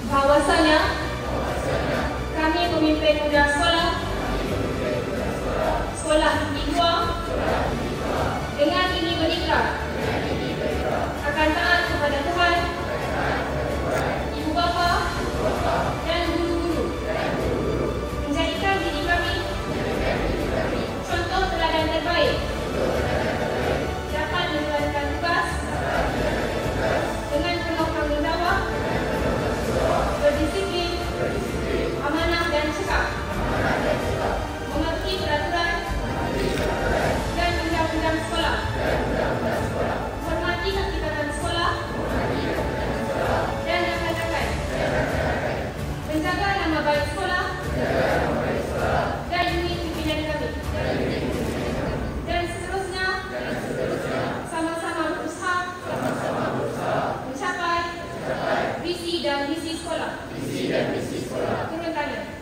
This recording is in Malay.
bahwasanya kami pemimpin muda sekolah di luar dengan ini berikrar akan taat kepada Tuhan, Ibu Bapa dan guru-guru, menjadikan diri kami contoh teladan terbaik, dapat menjalankan tugas dengan penuh tanggungjawab, berdisiplin, amanah dan cekap, mengerti peraturan dan undang-undang sekolah, hormati hakikatan sekolah dan rakan-rakan, menjaga nama baik sekolah dan unit pimpinan kami, dan seterusnya sama-sama berusaha mencapai visi dan misi sekolah. Turun tangan.